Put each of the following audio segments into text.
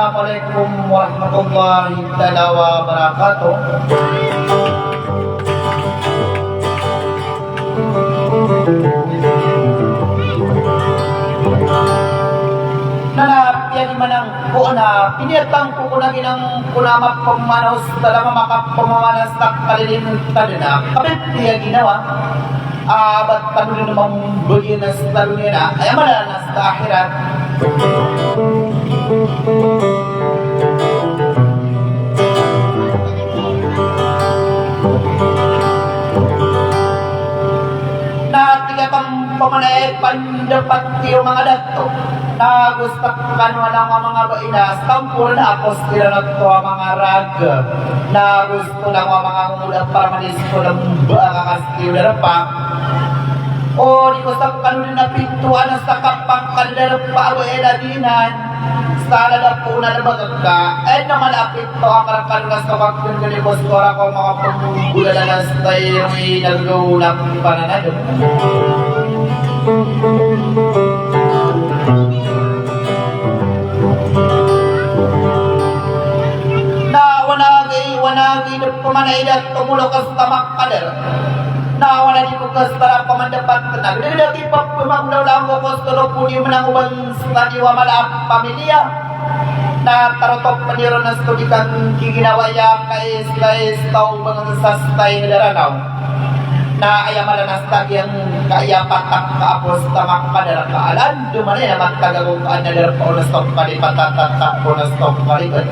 Assalamualaikum warahmatullahi wabarakatuh. Nanapyan manang kuna pinirtang ko kuna ginang kuna mapamanos dalam makapamanas tak kalilintan na kapit niya ginawa ba't panunin namang bagay na sa talo niya na ay malanas sa akhirat. Natigatang pamanay pandapat yung mga dato na gusto kanwa ng mga bainas tampur na apos tira na ito ang mga rag na gusto lang ang mga umulang para manis ko ng kakastil na pa o di ko sa kanunin na pintuan sa kapang kalidar pa away na dinan sa na po na nabagagka ay naman apit to ang karakalunas kapag pinaguli ko skora ko mga pagmugulalas tayo may nagawulang pananado. Na wanagi na pumanay na tumulong ka sa tamak kader na wala di ko kastara pamandapat ka na dati pa pumaglaw lang ko kostolo puni manang uban sa diwa malap pamilya na tarotok paniro na studikan kiginawaya kais tau mga sastay na daranaw na ayamala na stagyang kaayapatak kaapos tamak kadara kaalan dumanay na magtagagukaan na darap o na stop palipatatak o na stop palipat.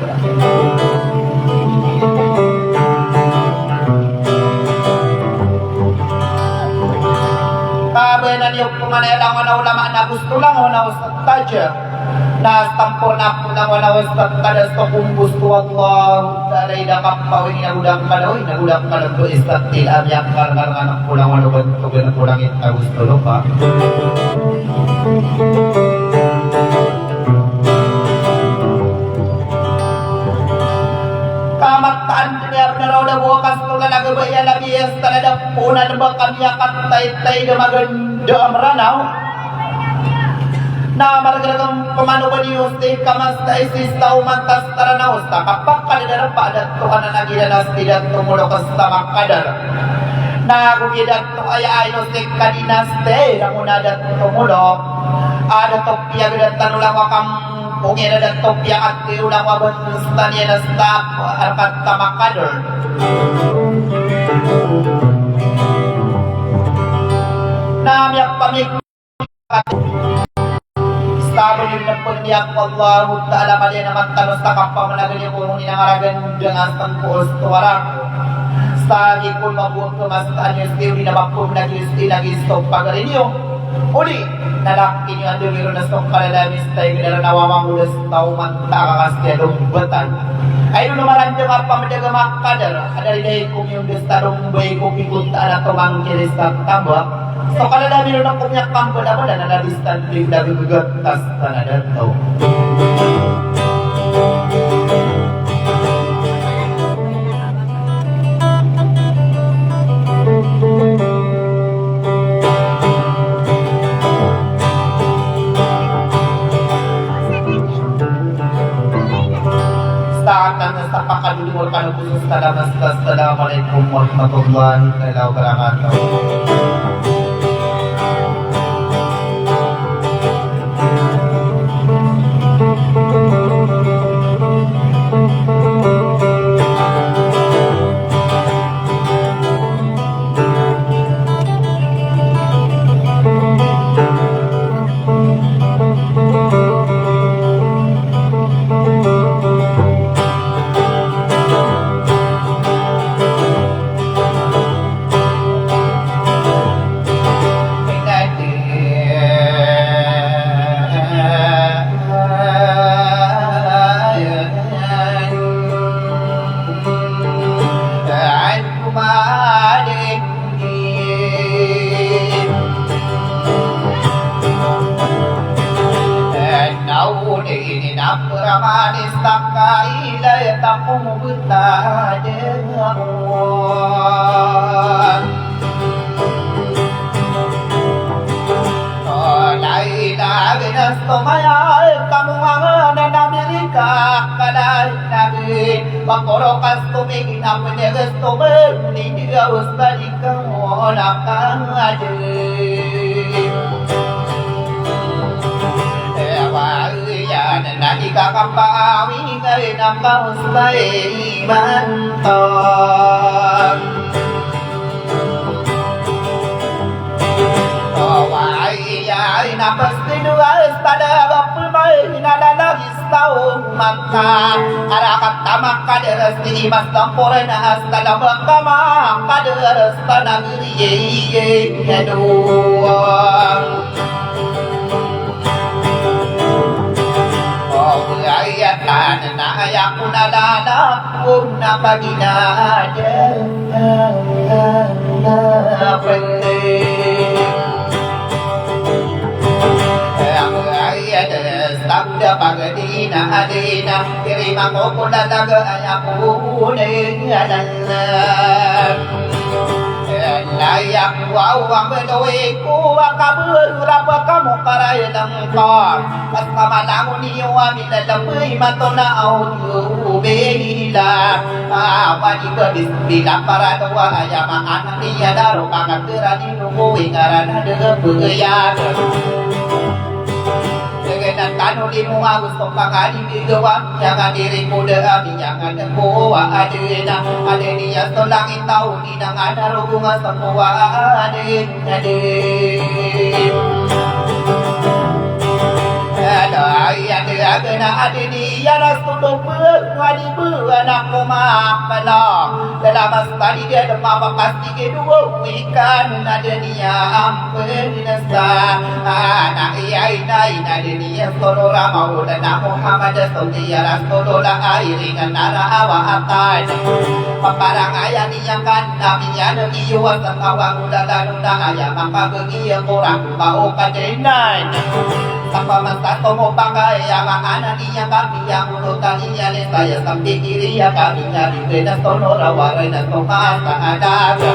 Kabenan yung pumanay lang na ulama na gusto lang o na ustad taja na stampor na po na wala ustad kada sto kung gusto Allah dalay na kapawin nagulang kalawin nagulang kalag to istad tilam yak kargar anak pulang waluban to gana pulang ita gusto lo pa kamaktaan niya na raw na bukas to na nagabaya labiyas talaga po na ba kami akat tay na maganda ang ranaw na maragagang pamano ba niyo stay kamas na isis tao mantas taranaw sa kapak kalidara pa adat to ka na nagilanas tidak tumulo ka sa makadar na kung idat to ay ayos stay kadinas stay na muna adat tumulo adat to piyagadat tanulang wakam kung yan adat to piyagat ulang waban sa niya na stop arkat tamakadar namiyak pamik stable yung nagpundiyak Allah ta'ala mali naman tanos na kapamanagan yung kurong inangaragan dyan astan po ustuwarak stagi kung mabuong kumastaan yung stiw dinamapong nag-stop pagarin yung uli nalakin yung anduliro na stong kalalamis tayo ginara nawamang ulas tao man takakastya lumbatan ay nung naman yung pamadaga makadar adaliday kung yung destarong bay kung pikuntaan na tumangkilis na tambak so kalala nilo ng kumyak kampo naman na nalistan din na gugatas na nadato. Sa pakadudul kanu khusus dalam Assalamualaikum warahmatullahi wabarakatuh. Pakorokas tumingin ang menegas tumeng Hindi gawas balikan mo nakahadin Ewa nani kakapawi ngayon ang kahusbay imanton Ay napasdinugas pada bapumay Nalalagis taong mangka Arakat tamak kaderas Dinimas tampore na hasta labang kama Kaderas tanagriye Yaduang Ayatan na ayak ko nalalakong na paginada Sabda pagadina adina Kirima ko kulalaga ayakunin Adalah Layak wawang bedoy ko Akaburapa kamu karayan ko Mas kamalangon niyo amin Alamay mato na audio Behila Awani gadis bilang para doa Ayama anak niya daro Kakakira ninukuwi Ngaran ada begayan Dengan kanu di mua gusto pakali digawa Jangan dirimu dami jangan nagbuwa Adina adenia so langit tau Di nang ada rugunga semua Adina Ada adenia Nastudong berwadi beranak kumakala Dalam astari dia demam pasti kedua Ikan adenia ampun nasa Anak iai adenia Solora maulana Muhammad Saudiya Rasulullah Airingan nara awa akan Paparang ayah niyangkan Naminya nagiwa Sa kawang ulalana Ayah makabagiya Kurang bau kadenan Tanpa masa tomo bangay Ang anak niya kami Yang urutan niya Saya sampai kiri ya kami Nyari kena sonora Waray na tokaan Sa adaga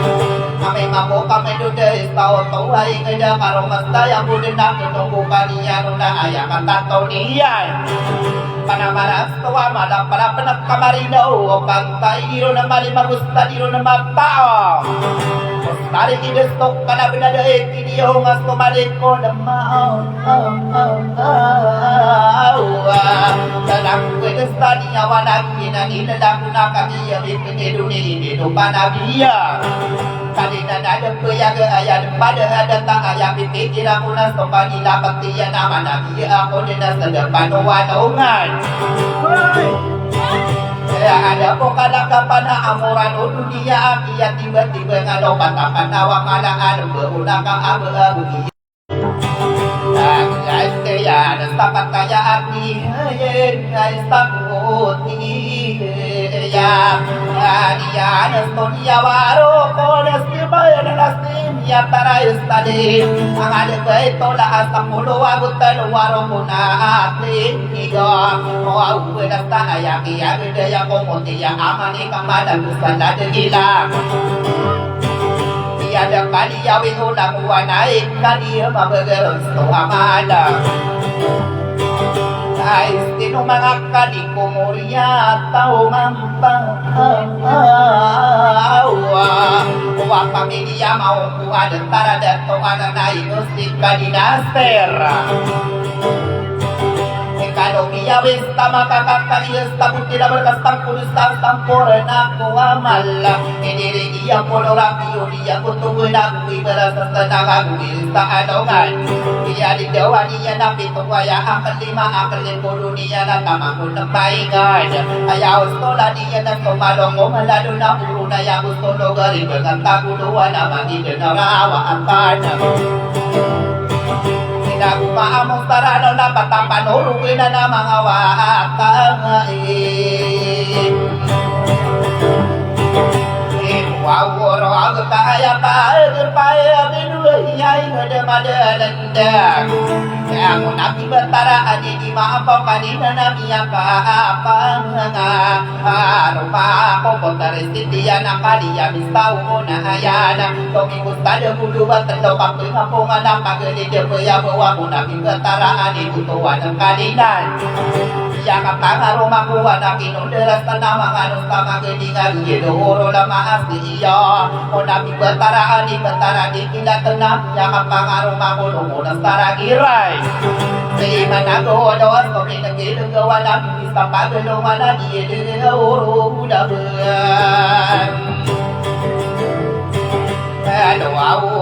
Kami mampu kami dudes Tau tuway Kaya maromas Yang budin na Kenunggu kaniya Nuna ayah katato niya Panamaras tuwa Malang para penak kamarino O kantay Diro na malimagusta Diro na matao Mustari kidestok Kana binadaik Kiniyo ngas kumalik ko na mao Dalam kuesta niya Wanagi na nilalang na kami Bikin Hidu panabia Kalina nada kuyaga Ayan pada ada tak ayam Bikin aku na Sopa nila Pagtiya naman Nabi ako nila Sa depan wanungan Ada po kalakapan na amuran o dunia Akiya tiba-tiba ngalo Patapan awang alaan Beuna ka abu-abu Kaya sapat kaya api Ay sabut ya Ariya Nastonia waro Ko nasibay Nasib ya taray stadi Ang alibay tola Asang mulo Agutan waro ko na atin Iga Mawawe nasta ayaki Agdaya komunti Yang amani kamalang Kusala degila Ada kali yawi ulang wanai kali mabegeros to amala Guys, sino mga kalikumurya tao Uwa pamilya maukuha ng taradatuan na nainusik ka dinastera Ekonomiya wista makakakayas Tapos tidak berkastang kulustas Tampura na kuamal Iniri iya polorapiyo Iya kutungun aku Iberasa senang aku Sa anongan Iya digawa niya na pitungwaya Akal lima akal limpuro niya na tamangkul ng paingan Ayaw stola niya na sumalong Lalo na puro na yang gusto lugarin Dengan taguluan na magiging narawa ang tanang Nagpaamong sarano na patapanurugin na na mga wakain Wawuro ako kaya pagpaya binuhay na madalandag Kaya mo nakibataraan di maapaw kanina na miyak kaapang Araw pa ako kontaresitiyan ang kaliya Mistaw mo na hayana Tumimusta na bulubat at lopapin ako nga napagalit Kaya bawa mo nakibataraan di tutuan ng kalinan Siya kapangaro makuha na kinunderas na namang anong tamagalingan Ginuuro na maas di iya O nakibataraan di batara di kinatanap Siya kapangaro makulong mo ng taragiray Sa iman ako doon kung pinagilagawa namin Isa pagalungan na ginuuro na buwan Ano ako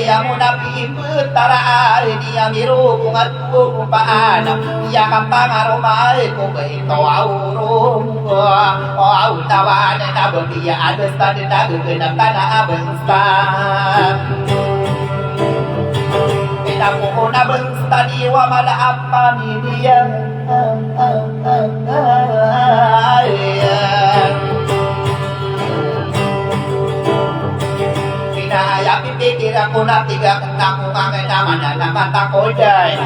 kaya mo na pimputara Di amiro kung at kung paano Iya kang pangarumay kung ito aurong O autawan na babiya Adasta din na gugunap ka na abasta Pinapo ko na basta diwa malaap pamilya Pipikir ako na tiga kung nakumangay naman na namatakodan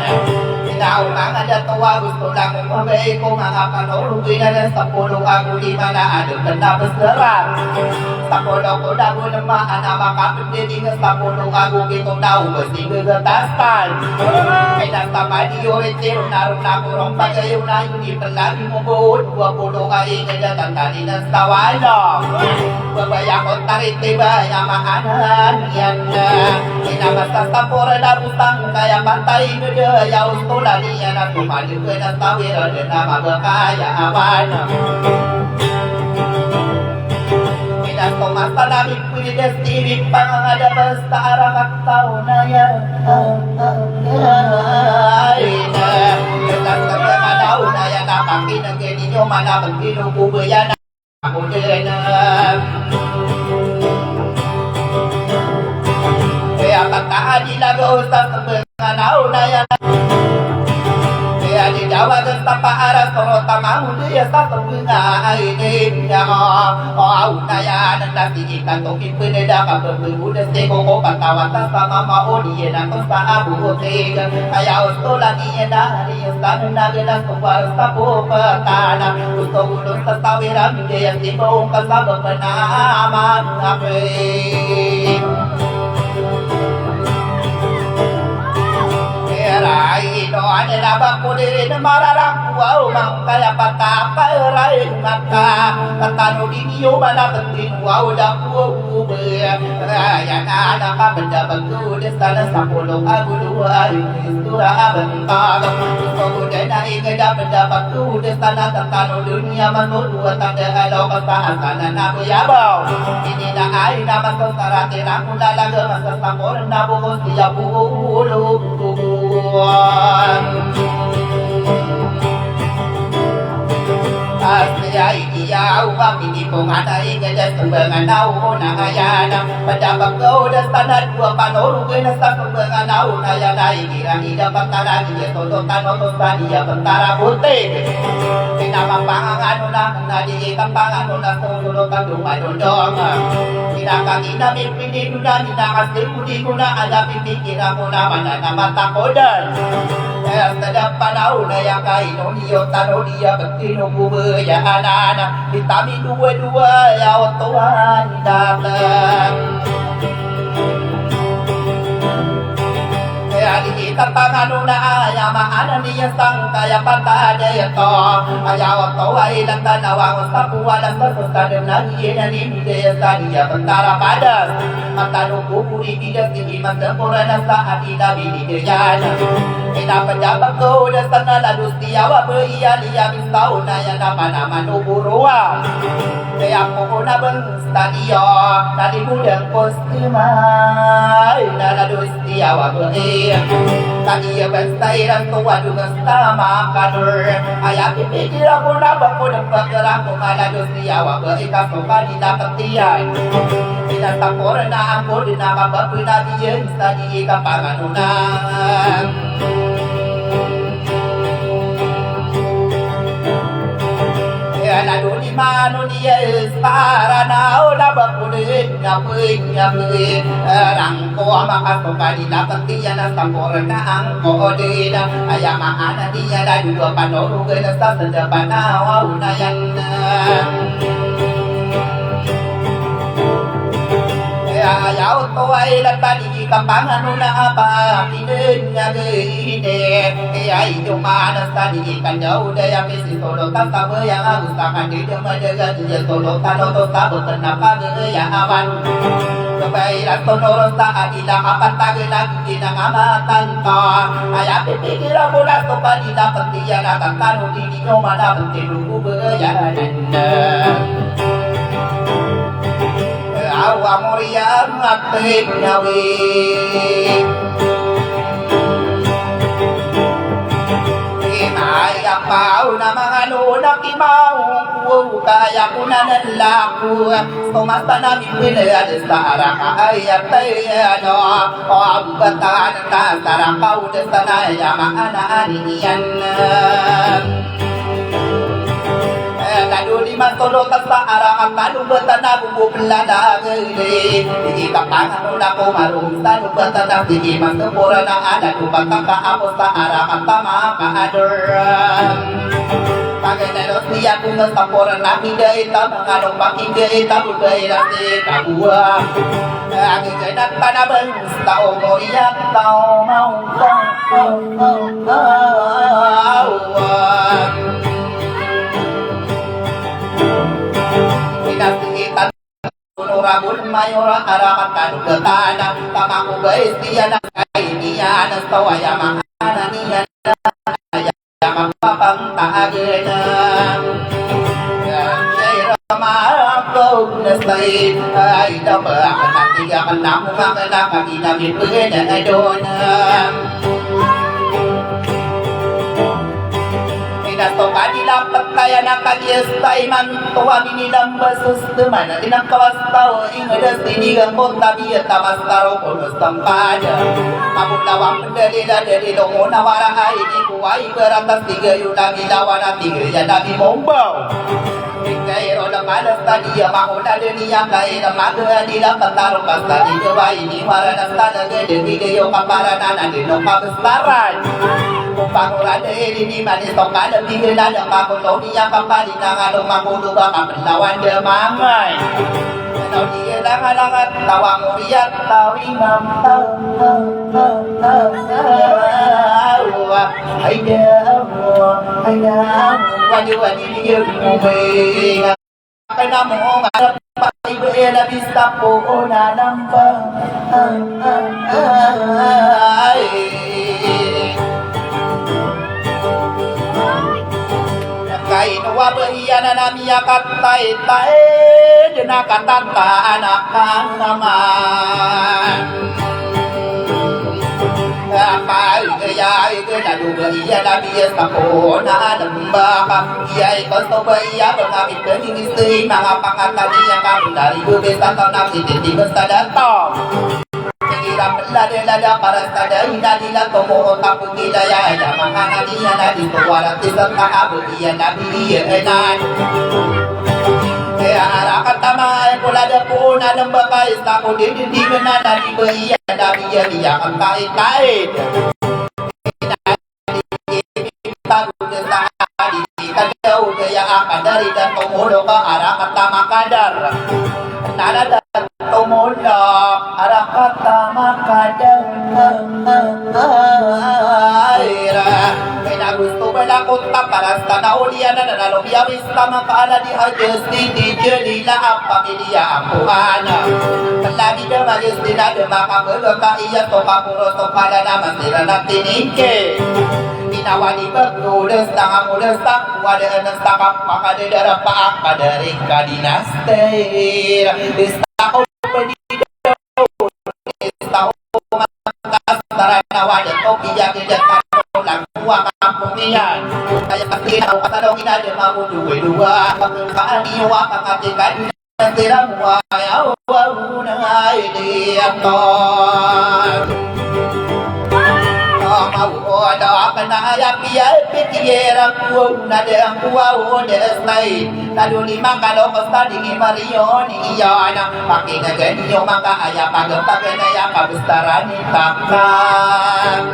Pinaumangan na tuwa gusto lang kung mabay ko mga panurugin na lang sa pulong ako lima na adong kanabas darap Sa pulong ko na ko namaan na makapitiling sa pulong ako kitong naubos di gagatastan Kaya nasa madiyoritiro narong nakurong pagayo na yung ipalagi mo buod Huwag pulong ka ingay na tantani ng sawalong Babaya ko tariti ba yamahanan yan Pinamasa sa pura na butang Kaya pantay na dayaw Tula niya na tumalik ko na tawira na magkakaya awan Pinatumasa namin pwede stilig Pangangadabas sa arang at tao na yan Nasa kamanaw na yan Napakinagin ninyo manapag pinukubayan Ako din Kaya pagkaan nilagaw sa kamanaw na yan Kaya didawagan sa paaras Pero tamang diya sa pagkakay niya O na yan ang nasigitan Tungin pinida ka Pagbudas di ko ko Patawatan sa mamauli Yan ako sa abutig Kaya gusto lang iyan na Haliyos ka nung nagilang Tuwal sa pupatana Gusto ulong sa tawiran Hindi ang tibong kasabang Panaman Amin Rai no anela bakuri na mararakuaw mang kaya pataparay mata tatano dinyo malabatin wow da kuwe ya na kabanda bagudes sana sa pulong aguluay istura abantag gusto na igada banda bagudes sana tatano dunia manuluat ang dahalaw kasaan na kuyabaw ini na ay na masasarate na kulalaga masasakor na bukos siya pulo Asya iyaw ang hindi ko nga naingadas ng mga nao na ngayan Padabag ko na sanad ko panorugin na sa mga nao na yan ay hirang-hida pagtara niya todo tanong to sa niya pagtara butik Pinamapangangano na nadiikang pangano na sululot ang lumadondong Pinakakinamin pinino na ninakasip ko na alam pipikira mo naman na namatakodan Kaya sa panahon na yan kaino niyo tano niya pagtinubuhay ya anak vitamin dua-dua ya Tuhan datang di tatangan na ayamaan niya sang kaya patadaya to ayaw to ay lang tanawang sa puwalan sa sustanong nagiyan hindi sa niya pantara padas matano pupuri tidak tinggi matempura na sa atila binigyan pinapadabag ko na sa nalalus diyawa beriya liya mistaw na yan naman naman uburuan kaya po na bang stadiyo nalimudang postimay nalalus diyawa beriya kaniya basta irang tuwa dugas tama kanur ay pipigil ako na ba ko ng pagkarang kung nalalus diyawa beriya kasuka nila katiyan pinatapor na ako din na mapapinabiyan sa di kapanganunan lalu di mana dia para nau dapat kulit ngapain rangko maka kembali dapat dia nasta korna angko dia ayam anak dia dah dua panoru ke nasta sedepan awau nayan ayaw to ay latali kampangan na apa pinenya geine ay jumanas tadi kanjau daya misi solo tatawa yang agustakan di jemajaga dia solo tano to sabut kenapa ya awan kebaira tonoro saat tidak akan tagenak tidak amatan to ayah pikir aku nak kembali dapat dia akan taruh di mana penting lugu berjalan awa moriang atik nyawi Kimaya pao na mga lunak imao kaya ko na nalaku Tumasta namin pinayad sa araka ay atay o abatan na sarakaw na sanaya maanaan iyan lalu di matulog sa arakan talubatan na bubupla gili di kapangan na ko marung talubatan na di masupura na ada lubang kakaapos sa arakan tama kaador Pagkanalos niya kung nasaporan na higay tamang anong pakigay tabugay na si kabuwa ang higay na tanabang tao mo iyak tao Pinasigitan Nurabul mayora arakan kanugatan Tamaku guys dia na kaibiyan Ang tawaya mahana niya Yang mapapang tahagan Kaya ramakog na sa'y Ay dapat Natigakan na mo makalakad Inagipin na doon Nato kanila pataya na kagyestay man tuwa minilang basos teman tinang kawastao ingadas tinigang mo tabi at tamastaro kulos tampada mabulawang pendalila dari longo na wara ay ikuway beratas tiga yulang ilawan at tiga yan nabi mombaw Kairo ng alas tadiya makuna duniya kaira magawa nila patarong basta di gawa iniwara na talaga dinigayo kaparana na dinong kabastaran Kung pangurada ni manis tong kada tinggal ada pakulo niya kapali na ngalong makulo ba kapenlawan demangay Ano dia langat tawang uriat tawing mamtaw Ay daw wadi bigyan mo may Kaya mo nga Pag-ibig vista po na nambang Kainawa bahiya na namiya katay-tay Dinakatanta anak kang naman Kapay kaya ikinalubahiya na biyas ako na nambaka Iya'y gusto bahiya Pagkamit paningistay mga pangataniya Kami naribubis ang taunang sititibas na datong Hirap lada-lada para sa dahilan nila tumuhot ang pagkilaya Ay mga naniya na dito walang tisang kaabot Iyan na biliyanan Kaya harakat tamay pula da po na ng bakay Sa ko din na naniba iyan na biya-biya ang kait-kait Tagod sa hadisi kadaw Kaya akadari dan tumulo ka harakat tama kadar Naladat tumulok harakat tama kadar pamilya na nanalobiyawis tama kaala di hajus di jelila ang pamilya ang puhana. Lagi na magis dinado makamulo ka iya to kapuro to pala naman sila na tinike. Inawani bertulis tangan mulis tak wada enes takap maka dedara paak kadari kadinastir. Istako pendido istako mangkastara wada topi jaga lang buang kampung niyan. Kaya pati ako katalongin na din mamuduwi dua. Kaaniwa kakatikan Tira ayaw na idiyakon Mauoda ka na ayapiya Pitiyerang kuwaw na deang kuwaw Deslay Lalu lima kalokos tadi Marion iyan Pakinagan yung mga ayapag Paganaya kabustaran Takang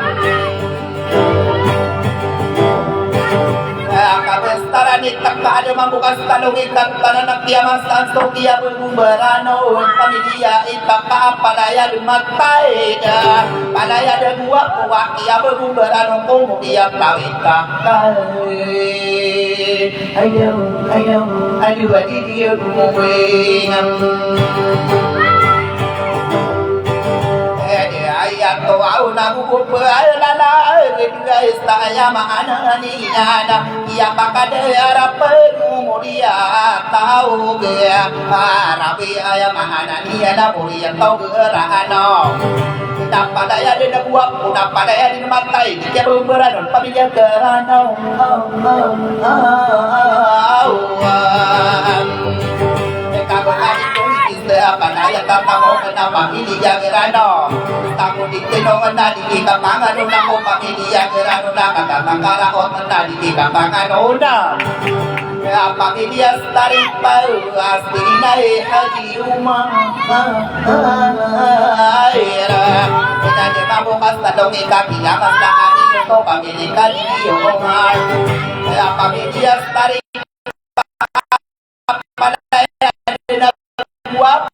Kabestaran itakka ada membuka talong ikat tanah kiamas tanso kia berumbarano pamilya itakka palaya dumatai dah palaya ada dua kuak kia berumbarano komo dia kawita ayo adi dia kumweng ayat to au na buku pelala guys saya mana ni ada ia pakade arab mulia tahu ge arabi aya mana ni ada mulia tahu gerano dapat daya di buat dapat daya di matai dia berberan pamilya gerano apa naya tatamo na pamilya gerano takut ditinongan na di kapangan na ko pamilya gerano na kakakaraot na di kapangan na kaya pamilya staring pa asli na haji umang ayra ina di mabukas talong ikakiyakas na kanino to pamilya kanino kaya pamilya staring palaya na buwap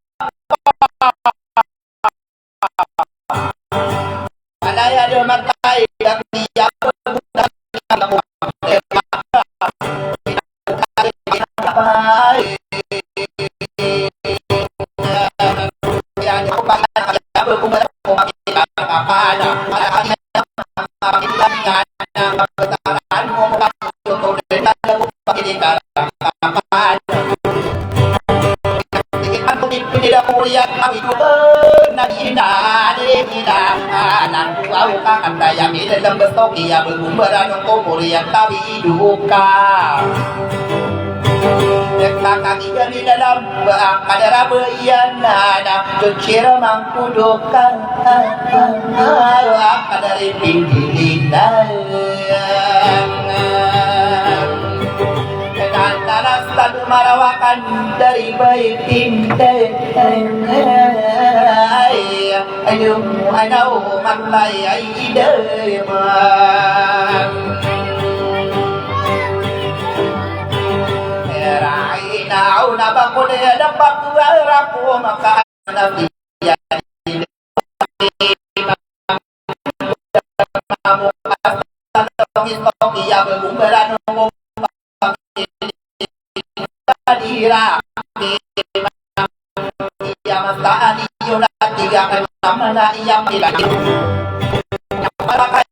palaya dia matai yang dia berbudak tidak mulia kami anak kau kan daya mi dalam besok ia berumbaran kau mulia kami duka kakak ikan di dalam kadara beriana cucira mangkudukan kadari pinggilinan Taras tadu marawakan dari baik tinte ayo anau maklai aide man rai nau nabakune dapat rapu maka nabi ya ia berumbaran dira ia masa diuna tiga mana ia tidak apakah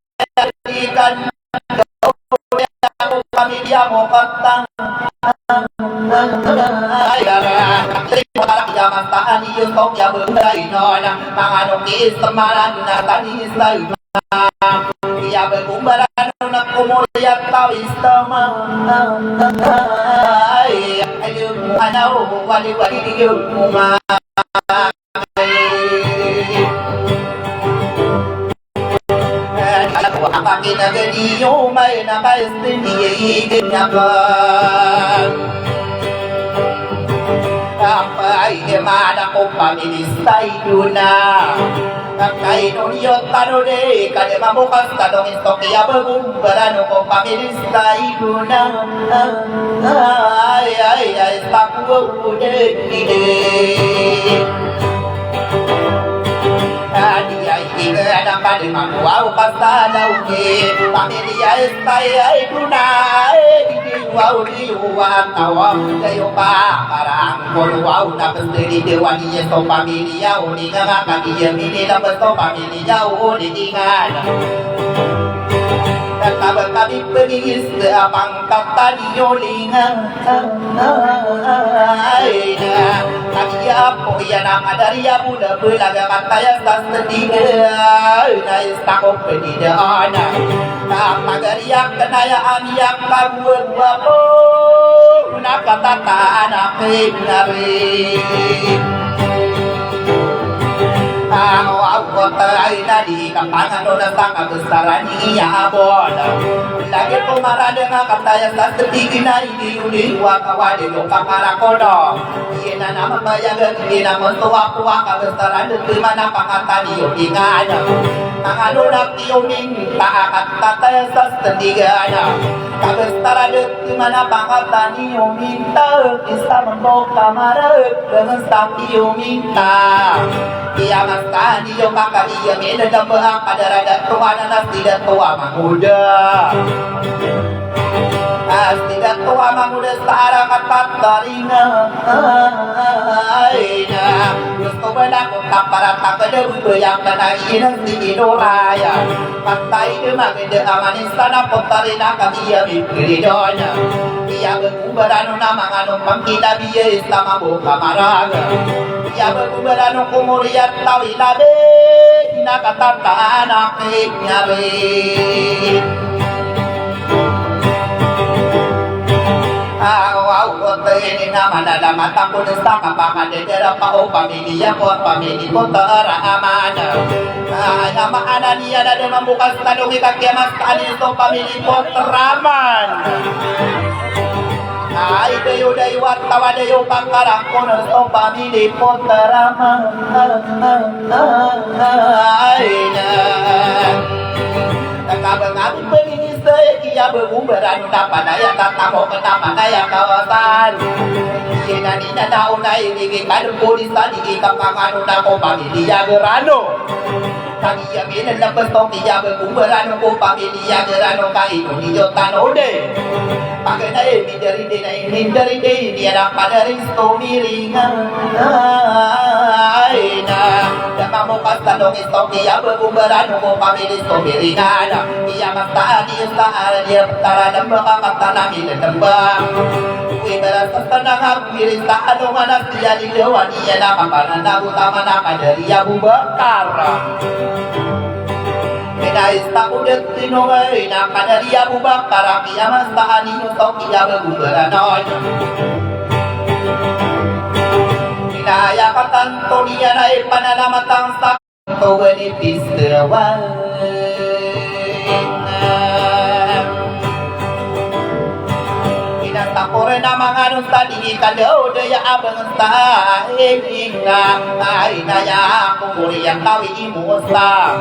ikan kami dia mau patang terima zaman tahan itu kau yang berberai nona manganong ismaran natani islam ia berkumbaran nak kemuliaan tahu istama ayo anau wali dia rumah apa kita kediyo may nakaistiniye ganyakan apa mana ko paministay duna Kakay no yun tano de kade mabukas tanong istokiya bagumbarano ko paministay duna ay takwo de adi ay tiga dan pada wow pasal ke pamilya saya tunai wow diuang tawang kayo pa parang wow dapat dari dewani so pamilya uni nga kadiya mini dapat so pamilya uni ingat Nakabang kami pengis Apang kata diolingan Kami apo yan ang adarya muna Bulaga kataya sa setiga Nais takong penidaan Nakagariyak kanaya amiyak kabuan wapo Nakatataan aking narin Ako ay nadi kapangan na sa kagustaran niya abon Lagi pumarada nga kataya sa stigin na iniuliwa kawali yung kaparakono Iyan na naman bayagan, hindi naman tuwa-tuwa kagustaran Dito man ang pangatani yung ingan Ang ano na tiyuning taakat tataya sa stigan Kagustaran dito man ang pangatani yung minta Isa man mo kamarag, ganun sa tiyong minta Iya mas tadi yung kakaiya minadaba ang kadaragat tuwa na nas tidak tuwa manguda Nas tidak tuwa manguda sa arakat pataringa Gusto ba na kung kaparata ka na bubayang ka na inang si Inuraya Patay ka maganda amanin sana punta rin ang kamiya mikridonya Iya magkubarano na mga nung pangkinabiya sa mabuka maraga Iya magkubarano kumuriyat tawi labi Nakatataan aking nyari Ini naman alamat ako ng sa kapakadedera pa o pamilya ko at pamilya ko taraman Ay, amaanan niya na naman bukas tanong ikakyamas kanin itong pamilya ko taraman Ay, dayo at tawa dayo pangkarang ko ng itong pamilya ko taraman Ay, Nakabang aming pag-inisay Kaya bumubaran na panaya Tatamo ka na panaya kawasan Sinanina na unay Hindi ka ng pulisan Hindi ka pangano na ko pamilya gerano Kaya minalabas ko Kaya bumubaran ko pamilya gerano Kaino niyo tanode Pagkanay Mindari din ay Mindari din Yan ang panarin Stumiringan Ay na Namamukas tanong ito Kaya bumubaran ko pamilya Stumiringan Iya matani sa arya tara ng mga katanangin ng ba Ibara sa tanang mirin sa anong anak siya lilawan Iya na kapanan utama na kadariya bubakar Minaista ko din tinungay na kadariya bubakar Kaya mastaan ninyo to kaya bubaranon Minaya katanto niya na ipanalamatang sa Tuwan ipistrawan Inasapore na mga nung tali Kalaw daya abang sa hilinga Ay naya kumuri ang tawi imusta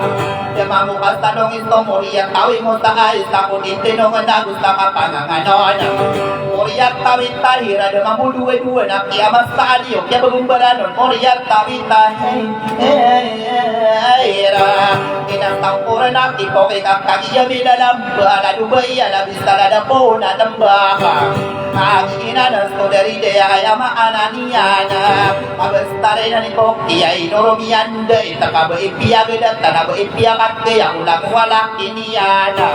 Damamukas tanong ito muri ang tawi mo sa ay Sa kunin tinungan na gusto ka panganganon Muri ang tawi tahira Damamuduay buwan ang kiamas sa aliyo Kaya bagumbaranon muri ang tawi tahira Inasapore na tipo kay kakagiyami na lamba Aladubay alabista na na po na lambaka Agina na sodari de ayama ananiana Magastare na ni Pokti ay noromianda Itakaba ipiyagda tanaba ipiyakate Ang ulang wala kiniyana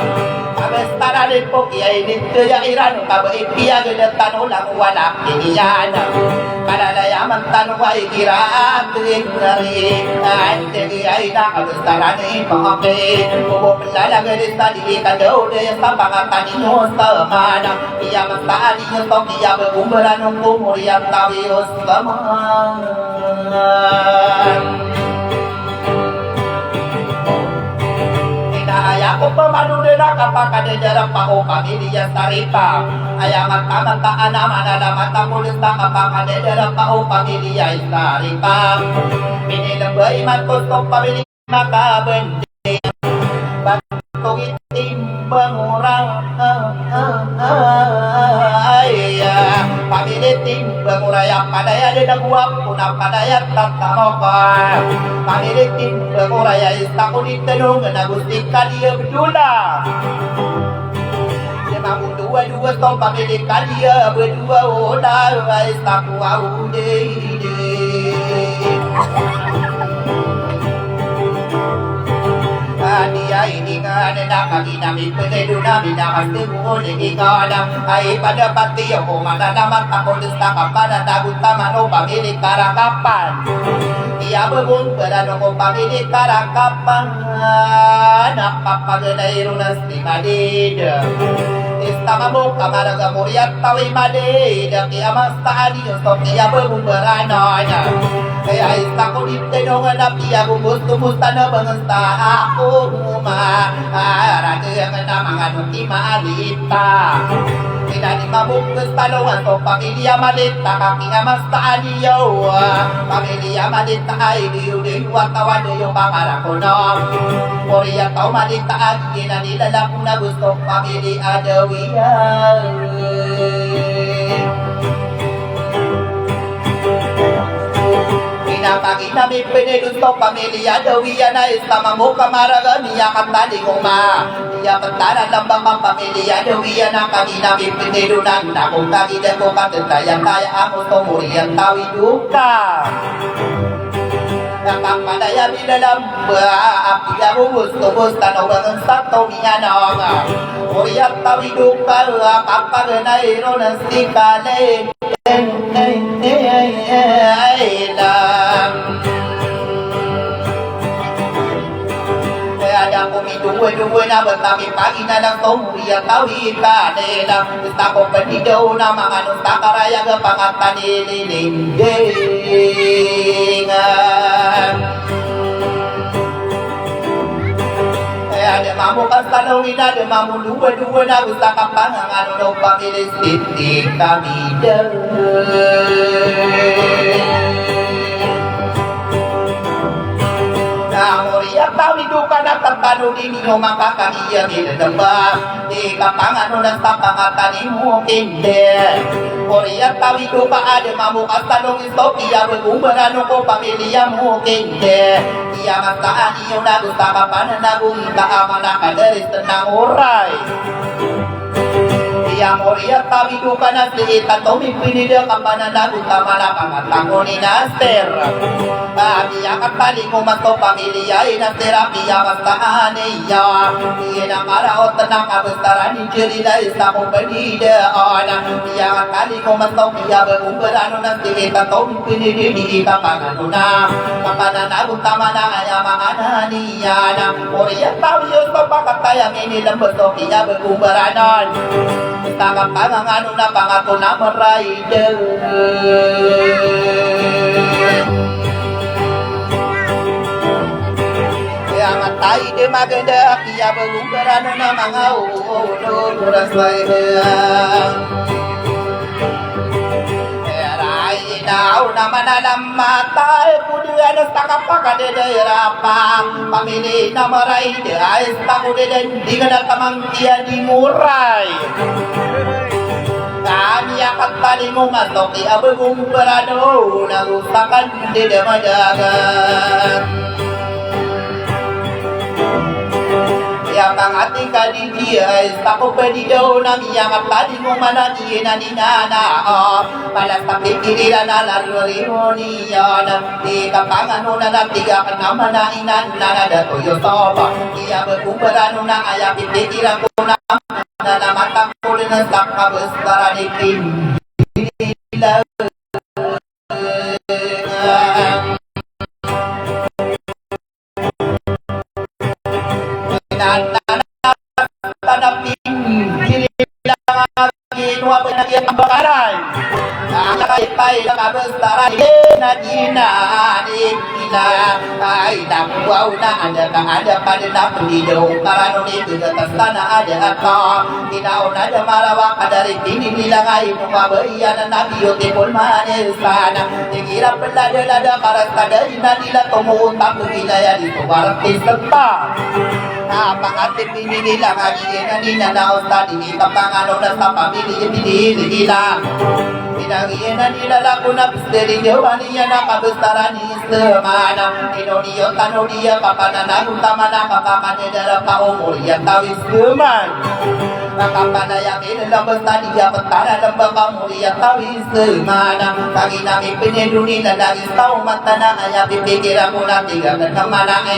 Magastara ni Pokti ay nitya irano Kaba ipiyagda tanulang wala kiniyana Kalalayaman tanong ay kiraatring nari Antegi ay nakagastara ni Pokti Pupulalaga rin sa dikitan daw De sa pangatanino sa mana Iya mastaan niyo to Iya begumbara nung kumuri ang tawios saman Inaaya ko pa manunira kapag kadedara pa o pamilya sa ripa Ayaman kamantaan naman alamat ang mulis na kapag kadedara pa o pamilya sa ripa Minilabay man kustong pamilya makabendi Bagtong itimbang urang Pamilya timba banguraya padaya de nabuap puna padaya tatamoka pamilitin banguraya istakuni tenung nagusti kadia bedula Mamu dua-dua tong pamilik kadia berdua oda istaku aude Dia ini kan nak kaki nami penedu nami nak temu lagi kadang ai pada pati yo mana nama takut setakat pada dagu taman pamilik karakapan Dia berbun berano pamilik karakapan nak papagenai runas di madida Istamamu kamaraga muriat tawi madida kiamas tadi untuk dia berbun berananya Kaya istaku di tenongan api aku bus tanah bangsa aku Uma raga yang nama nuti malita Tidak dimabuk ke stalongan so pamilya malita kaki amas tadi yo pamilya malita ay diyo watawan yung pangarakonom Korea tau malita agi na nilalak na gusto pamilya adawiyan Pinapagi namin pinelusto pamilya dawiya na isama mo kamaraga niya katali kuma Niya katala lambang ang pamilya dawiya na kami namin pinelunan Na kung kagilan ko katentayang kaya ako tumuriang tawi duka Nakapadaya binalamba Apiya mo gusto tanong sa tumiya na nga Uriang tawi duka kapag nairo ng sikale Kaya kumiduwe-duwe na batami pagi na lang tumuriya tawid ka nila Gusto ko panidaw na mga nusta karaya ga pangatanililindingan Ada mamu kastalongin ada mamu dua-dua na gusto ka pangangano no pamilis titik kami Moriya tawi duka na pagkano din ninyo makakaniya nilagamba Di kapangano ng tapangatan mo kinde Moriya tawi duka ada mamu kastalongin to Iya begumarano ko pamilya mo kinde Iya mastaan iyo na gusto ka pananagong kaama na kadaris ng oray Iya Moriya tawi duka na siita Tomi pinila ka pananagong tama na pangatako ni Naster Iya katali ko mato pamilya Naster iya mastaan iya Iya na karaot na kabastaran ni Jirila isa kong panida Iya katali ko mato iya bagumbarano na siita Tomi pinili di ka pangano na Kapananagong tama na kaya mga naniya na Moriya tawi yun papakatayang inilang bato Iya bagumbaranon Basta ka pangangano na pangato na marayder Kaya nga tayo di maganda Kaya bagumbarano na mga ulo Kuras bayang Inaw naman alam matay Kudiyan sa kapakadedera pa Pamili na maray Dahil sa kudiyan Di ka na tamangkiya di muray Kanya katali mo matoki Abagong parado Nagustakan di damadagan Yang pangati ka di dia Tako pedidaw na miya katali mo manati na ninana Palas tapikirira na larurimo niya Di kapangano na natiga ka naman na inan na nadatoyo sopa Iya berkumparano na kaya pipikira ko na Na namatang ko rin ang sakabastara ni Pindila Tanapin Sila nga ginawa ko na iyang bakaran Nakakaypay lang kabastara na dinanik nila Ay nakuwaw na ada pa rin na Pulidaw karano nito Gatasta na ada ako Ginaw na da marawa kadari Tinin nila nga inumabayan na nabiyotipol manisana Tigirap lada karasta dari na nila Tumuuntang kumilaya dito Parang tisagpa Pangatip nila nga Gina nina na usta Di pangano na sa pamilya Pinili nila Inangina nilala ko na pisteri jawaniya na kabesaran ni semana Inoniyo tanodiya kapananagun tamana kakamanedara paumuriya tawis keman Kakapanayangin lambas tadiya petara lembah kamuliya tawis semana Kagi nami penyeduni ladagis tau matana ayah pipikir aku nanti gak kemana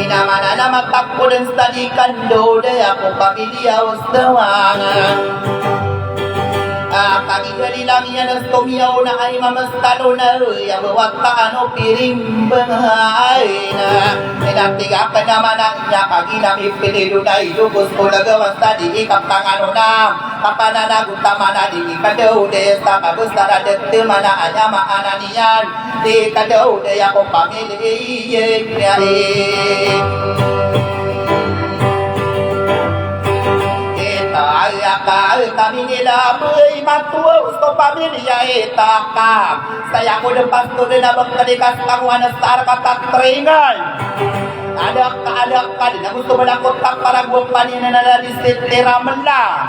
Inamana nama takpo dan stadikan dode aku pamilya ustawangan Kagi gali langnya na stomiyaw na ay mamastano na Yang bawataan piring bangay na Inatiga ka naman ang niya Kagi nami pinilu na ilugos ko nagawas na di ikaptangano na Kapananagun tama na di ikadode Sa kabustara dete mana anya maana niyan Di kadode ako pamilya kami nila beri matua usto pamilya etaka saya ko depan tu na bangkadikas kangwana star kata teringan ada kadin gusto malakot tak para gua panina na di setera menla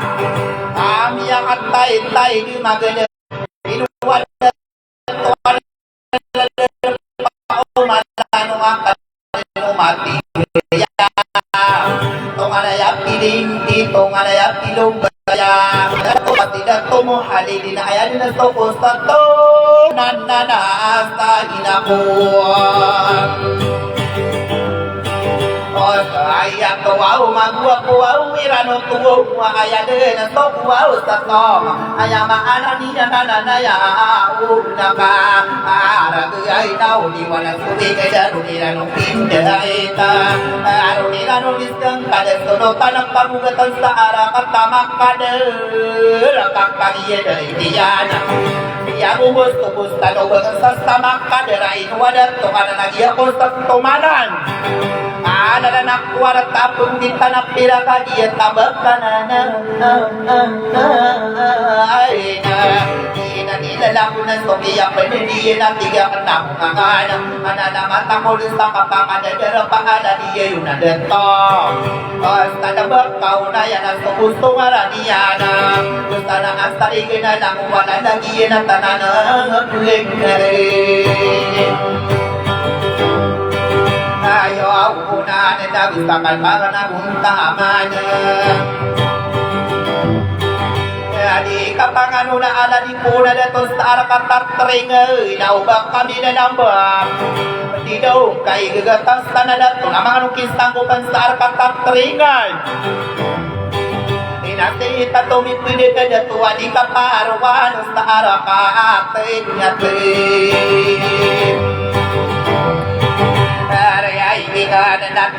kami yang atay di magana inuwan mati Tonganaya piling tonganaya pilong baya tidak tomo halidin ayan na soko sa to nanana sa hinakuan Ayah kau magua kau irano tuo ayah dena sok kau satom ayah maana ni nana ya unaka ara ai tau di wana subi kaja irano pinda eta irano disang kada sono tanam pamugatan sa ara katama kada lakak pagi dari diana yang ubus tubus tano bangsa sama kada rai wadat to kana lagi ako sa tomanan Ada nak kuat tapung di tanah piraka dia tabak kanana Ina nilalakunan ko kaya pendidiyan ang tiga kenang Anana mata ko din sa kapangadadara paala diya yung nadato Basta nabak kau na yan ang gusto nga raniyana Gusto na ang sarigin na lang wala lagi yan ang tananang Ayo aku na nenda bisakan para na untamanya Adi kapangano na ala di puna dato sa arakatat tringa Inaubak kami na nambak Di daw kay gagatas na dato na mga nukistang kukan sa arakatat tringa Inati ita tumipili ka dato adi kaparwan sa arakatat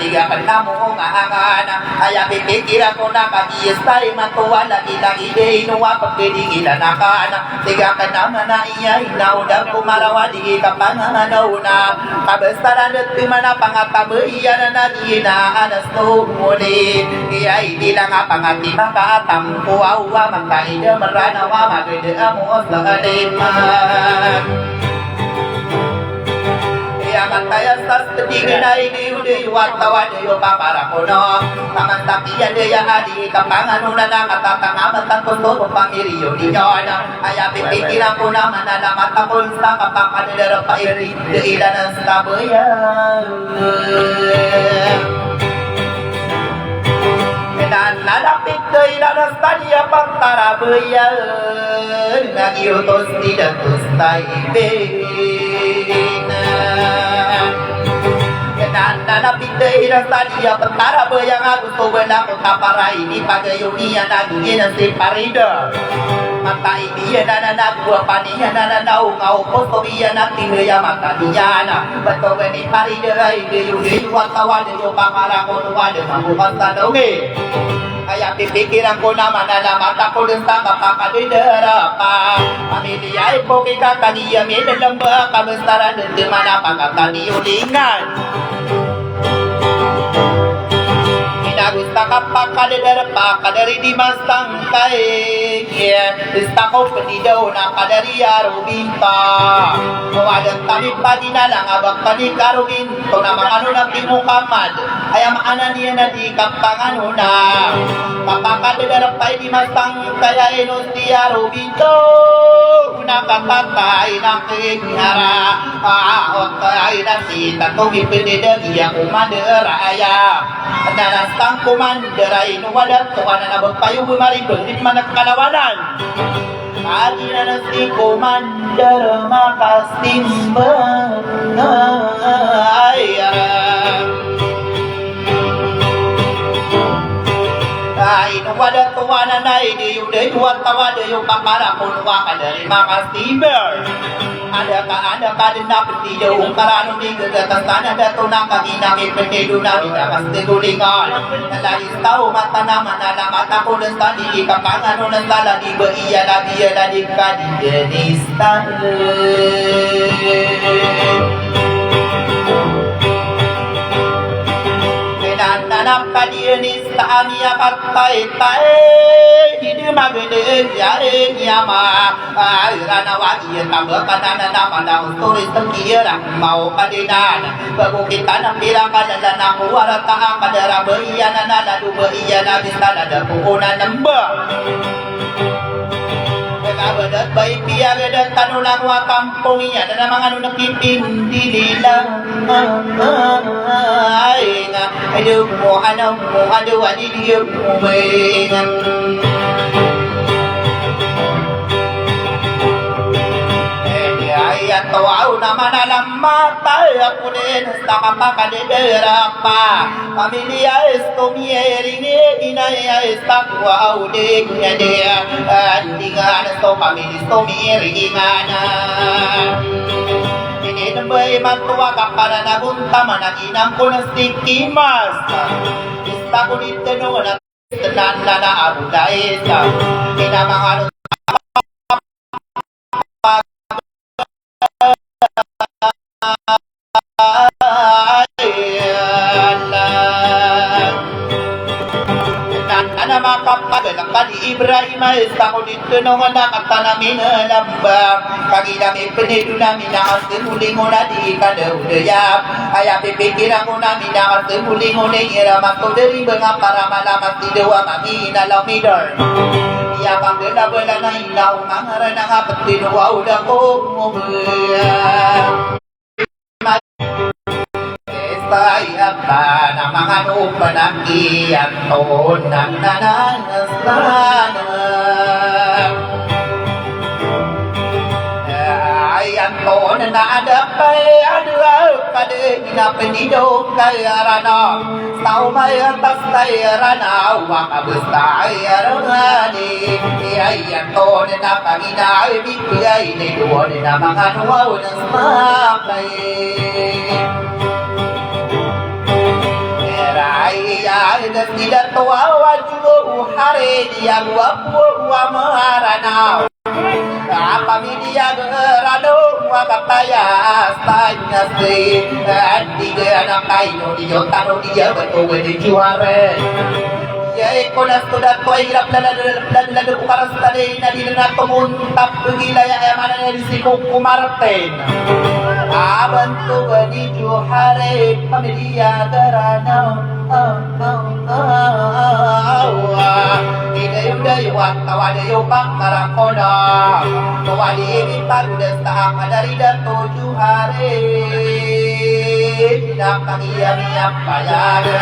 Tiga penamu ngahangana ayah pikiran ko na mag-iestay matuwa lagi-lagi de inuwa pagkidingilan nakana tiga kenama na iya inaudang kumarawa di kapanganaw na kabesaran at kumana pangatabayan na nagina anas tumuli iya ibilang pangati makatampo awa magkaida maranawa magida mo sa aliman Kaya sa tingin ay di watawan yo papara ko no Kamantakiyan de ya adi kapangano na nakatatangamat ang kundo pangiriyo ninyo Ay pipikiran ko naman na namatakon sa kapakanilera pa ilan ang sabayan Lalapit na ilanas tanya pang tarabayan Nagyutos nilatos taibin Nanapit na ilang tanya pang tarabayan Gusto ba na kung kaparay Di pagayuniya nagingin ang siparida Matay biya na nagwa paniya na nanaungaw Gusto biya na tinaya mataniya na Bato ba ni parida ay Diyuhin watawan Diyo pangara ko tuwa Diyo mabukas na dungi Kaya pipikiran ko naman na mata ko din sa kapakadidara pa Pamilya ay po kikakaniya Minalamba kamustaran Di mana pagkakaniyulingan Gusta kapag kadari di masangkay Gusta ko panidaw na kadari arubinta Kawadan kami pa dinalang abang panikarubinto na mga ano na pimukamad Ay amaana niya na di kapangano na Kapakadadarap tayo di masangkay ay nos di arubinto Nakapatay ng kikara Aot ay nasita tumipinidagi ang umaderaya Nanastang kumanderay nuwalat Tuwa na nabagpayo bumaribong Di man nagkalawanan Adi na nasi kumander makasimba Ay nuwalat tuwa na na Di yung dayuat tawa Di yung kakara Kunuwa ka dari makasimber Ada ka din na petiyo Kung karano di gagatasana Dato na kaginamit Petido na Minakas di gulingan Nalayis tao mata naman Nalamat ako ng tali Kapangano ng tala Di ba iya na di ka Di denis Nanap ka dinis ta amia patay Hindi magandang yari niyama Rana wagi tamba ka na naman Ang turis ng kira Mau ka dinan Bago kita ng pirang kadala Na kuwara ka ang kadara Baiya na nalado Baiya na bisa na Dapuunan ng ba Nagabadat baik biya gadat Tanulang wa kampong iya Na namang ano nakipindi nila Ay nga Aduh mo ano mo Aduh adidiyo mo may Ayan tawaw naman alam matay Ako din sa kapakadedera pa Pamilya esto miering Inaya esta kuwaw din nga dia Hindi nga nasto pamilya esto miering nga na Hindi na ba'y matuwa ka para nagunta Managinang ko ng stikimas Ista ko dito noon at Nanda na abu na isa Kinamang ano Makapagalang ka ni Ibrahim Esta ko dito nung nakata namin alambang Kagilami penido namin Nakasimuling mo na di ka daw dayap Ay pipikiran ko namin Nakasimuling mo na iraman ko dari mga para malaman si Dewa Maginalaw midor Iya pang gala-gala na ilaw Mangara na nga pati tinuwaw na ko Sayapa na mga nupanaki at toon ng nananasana Ay ang toon na adapay adaw kadeng na penido kay arana Tao may atas kay arana wakabustay arangani Ay ang toon na panginay bigay ni doon na mga nuwaw ng smakay Raya dan tidak tawa julo hari dia wapu wa marana apa media gerado wa kataya stanya se tiga anak kayu di jotano dia betul di juara ya ekonas sudah kau irap dan bukan tadi nadi dengan pemuntap wilayah mana di siku kumarten Abantu bani juhare pamilya garana Ida dayu tawa dayu pangkarakona Tawali ini paru desta dari dato juhare Tidak pangiya payada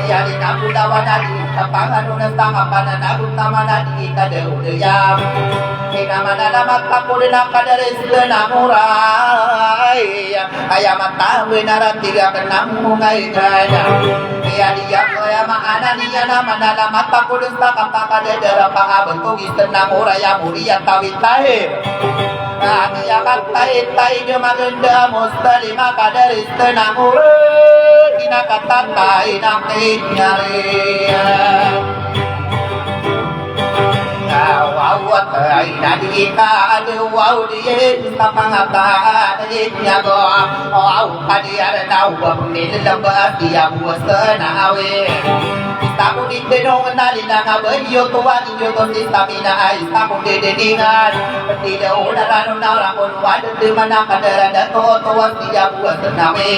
Yani nakulawan nadi Kapangan unas tangapanan Agutama nadi kadeu deyam Kinamanalamat ako din ang kadaris na muray Ayamat tawe naratiga ka ng mungay kanya Kaya diya kaya maana niya na manalamat ako din sa kapakadedera Pahabang kong istan na muray Amuri at tawid tayo Kaya katay-tay niyo maganda Musta lima kadaris na muray Kinakatatay ng kinyari Wow awat ay nadika aluwaw diye sa pangataan niya go aw kadiyar na uwag nilabas diya buwas na awe Isa kong dinong nalina nga ba iyo tuwa ninyo to si stamina ay isa kong didiningan Pati daw narano na rakon wadad di man ang kadara na to tuwa siya buwas na awe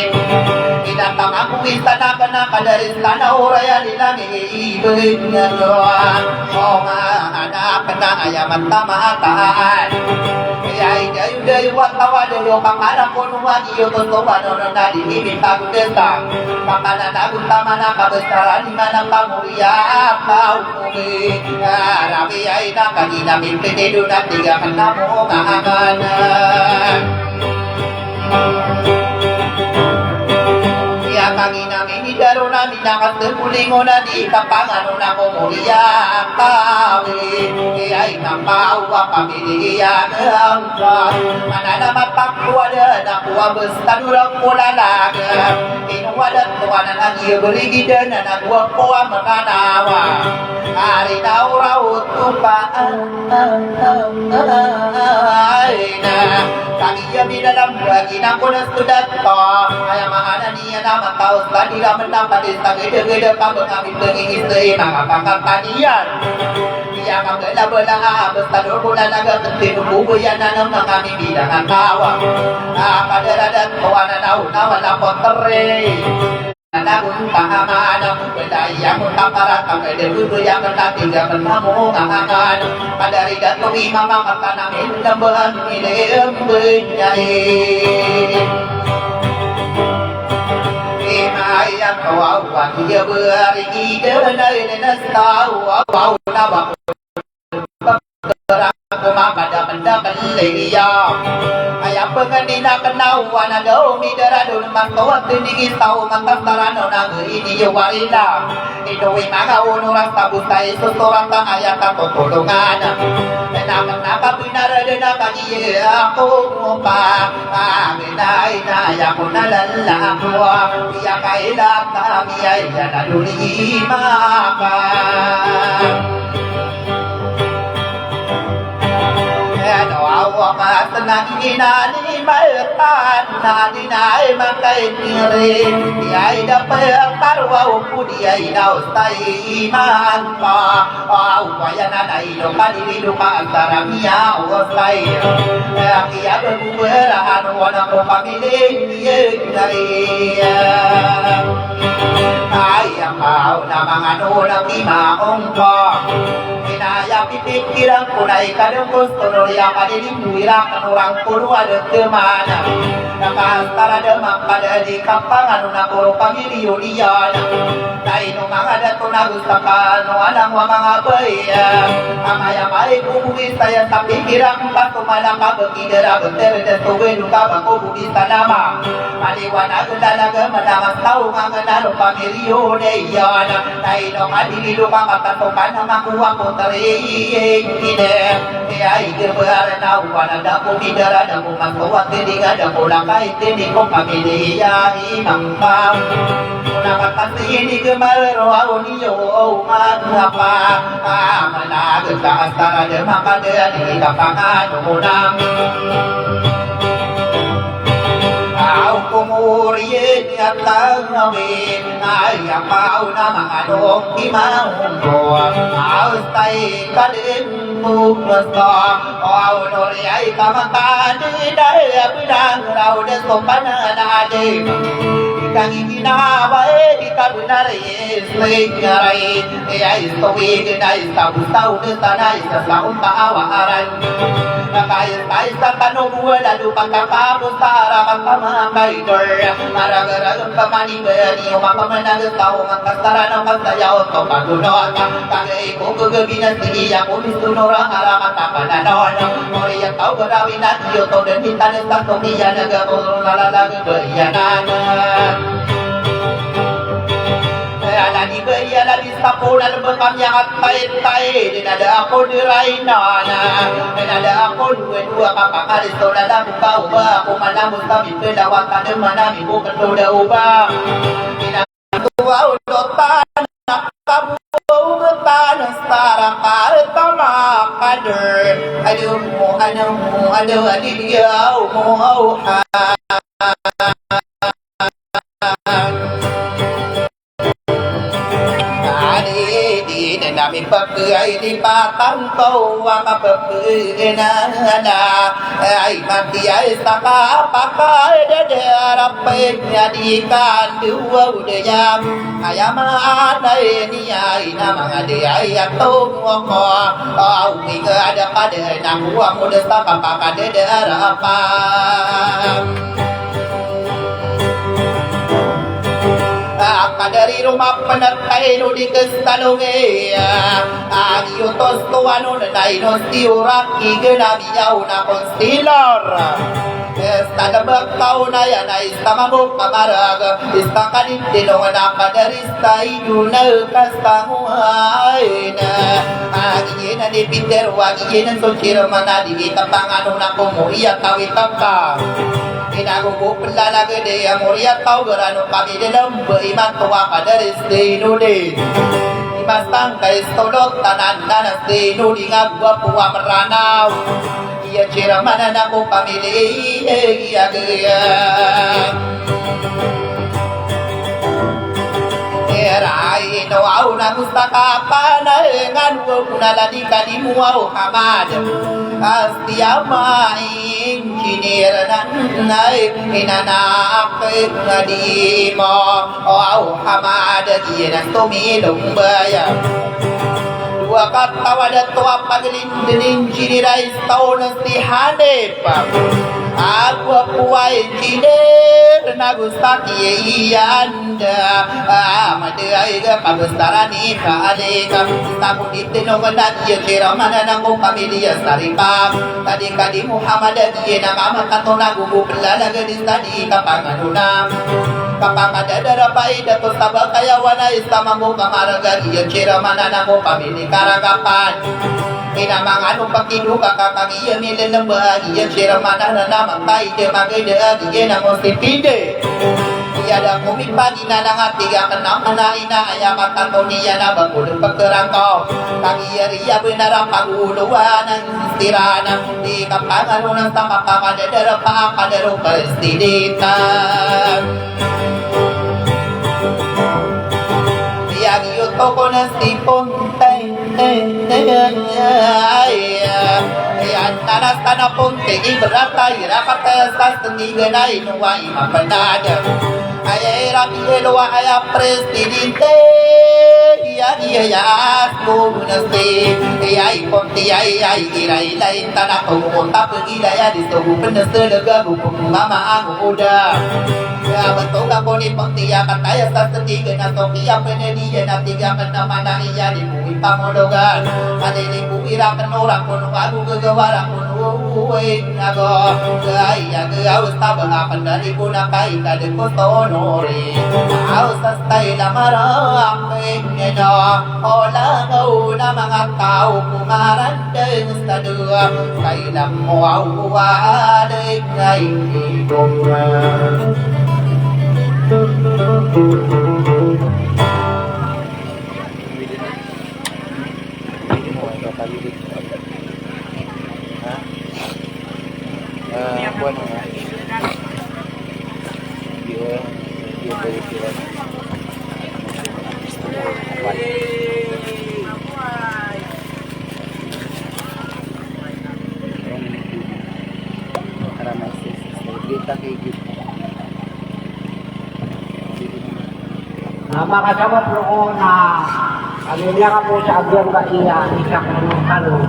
Inatang akong isa na ka na kadaris ka na oraya nilang iibig nga doon O nga anak na ayaman tamataan Kaya idayo-dayo at tawadayo Pangarap ko nuwag iyo tutuwa no na nalilibig kagudesa Makananagun tama na kabesaran Di man ang pamurya Paumuli Rami ay nakaginamit Pinido na tigakan na mo Mahanganan kami namin idaro namin nakasekulingo na di kapangano na kumuliya ang tawi Kaya'y napawa kami diyan ang dyan Mananamat pagkuwala na kuwa basta durang kulalaga Inuwalat kuwa na nag-iuligidan na nagwag ko ang makanawa Hari na uraw tupaan ay na Kami yamin alam lagi na ko na sudat to Kaya mahana niya naman taos tadi naman na palis na gede-gede pa mengambil pengingis mga pangkatanian Iya magala-bala basta doon na tinumubuyan na ng mga bibilang ang tawa Kadaradat ko na naunawan ang kontre Nagun kahangan Bedaya mo taparat Ang edebuyan ang natinggalan na mo kahangan Padaridat ko imamamata namin Nabahan nilim benyay Imayang kawawan Dia berigi Denay nenastawa Wow nabak Kumamada mendakan leya Ayang pengendina kenawan Ada umidara Dulman kawat Tindigi tahu Mantastarano Naga ini yawarila Inuwi mga unuran Tabusay Susurang tang ayang Tatutulungan Naman nakapinara Din nakagiya Ako mupa Aminay na Ayang nalalakwa Iya kailang Kami ay Nanulima ka Awamas na inanimaltan na dinay makainiri Diyay dapay ang tarwa upo diyay daw sa iman pa Awayan na nailo kanililo ka ang taramiya o say Ang iya berbuwerahan walang ko pamiling yagay Ay ang kao na mga nulang imaong ko Inaya pipikiran ko na ikadong gusto Nuria kadilimuira kanurang puno ada temana Nakastara demang pada di kapangan Una puro pamilyo liyan Taino mga dato na gustakan Walang mga baya Amay-amay kubuhis tayo sa pikirang Patumalang kabagidara Beter dan tuwe luka bako buhis tanama Maliwanag lalaga Manamas tao nga ganalo pamilyo liyan Taino kadililo ka katatukan Na makuha ko tarihin Kaya ikibaran na uwan Ada ko bidara na kumagkawat Hindi nga na ko lang kahit hindi ko pamilya Imangkang Nakapasi hindi kemalero Ako niyo umagapa Managat ka astara na makadaan Hindi ka panganunang Au kumuriin at langawin Ay ang pao na mga nung imangko Au stay kalin mukmasta Au nori ay kamakani Dahil abinang raw na sopanananin Kang ikinabay ikabunar isling ngaray Ay istuwig na isabusaw na sanay Sa saong paawaran Nakayas-kayas sa panubuan Lalo pagkakapustara Pagkamakay dor Maragaragang pamanibay Umapamanagang tao Ang kastara ng pagsayaw Ito pagunod Kagay ko kagabi na siya Kung istunurang haraman Tapananon Moriyak tao garawin at iyo To dan hintanin sa tumiyan Nagamulong nalalagang bayanan Alani baya lagi sapunan berkamya katai-tai Dinada aku dirai nana Dinada aku dua-dua kakak hari Soda dalam kau ba Aku mana mustamid kedawat Tanda mana minggu kedua ubah Dinada tua udotan Kamu getan Setara karta maka Father, aduh adiyaw mo di namin pagkay di patang ko mapapagkay na ay matiyay sa kapakay dadarapay nga di kanduwaw dayam ay amaanay niyay na mga diyay at tungo ko umigada ka din nakuha mo na sa kapakadadarapan kadari rumah penatay no di kestalunge yutos tuano na inos tiurak igenabiyaw na konstilor Estada berkau na yan ay istamamok kamarag Istakadit dinong na kadarista iduna kastanguhay na Agiye na di Peter Agiye na sosirman na di kapangano na kumuriya kawitak ka Inagugo pelalaga de amuriya tau gerano kami dalam beriman tua kadaris de nude Imastang kais tolok tanan nanas de nudi ngagwa puwa meranau Ia ciraman anakku pamili iya gaya Erai no au na mustaka pana ngan wo kunala di kadimu au hamad Astiama engineer nan nai inanak ngadimo au hamad dia tomi dombaya Dua kata wadah tua pagelin cirirais tahun istihane pa Aku puai cider nagustaki ianda Amadai ga pagustarani kaaleka Tamu ditino ganat ya kira mana nangko pamilya saripam Tadi kadi Muhammad dia nama kanto nagugu pelala gadis tadi kapanganunam Kapakadadara paida to sabakaya wana istamamu kamaraga dia kira mana nangko pamilya karagapan Inamangano pakiduka kakagiya nilalamba Iya siramana na naman tayo maganda Iya na mo sipide Iya da kumipagi na nangatiga Kanama na inaaya katanto niya na Bagulong pagkarangko Kagiya riya binarang paguluan Ang istirana Di kapangano ng tamakakadadara pa Kadaro palistiditan Yang yuto ko na sipon Yan tanas tanah pun tegi berata irakat tesas tendiga nai nuai mapanada Ayah rapi eloa ayah presidente Iya ya aku nasi Iya ipon tiai ai irai lain tanah penguta pengilaya di tubuh penesa lega bupung mama aku udah Ya betul aku ni pentia kataya sas tendiga na tokia penediya na tiga mana iya di bumi pamodogan Ada di bumi rakan orang pun aku gegawara pun uwe nago Gaya gaus tabang dari punakai kade kostonore Aus sastay lamarang ngeno Ola ngau na mga tao kumarandeng sa dua Kailang mo awaday ngay igong Bueno, makasama po ko na kanina ka po sa abyang kaiya, isang kanong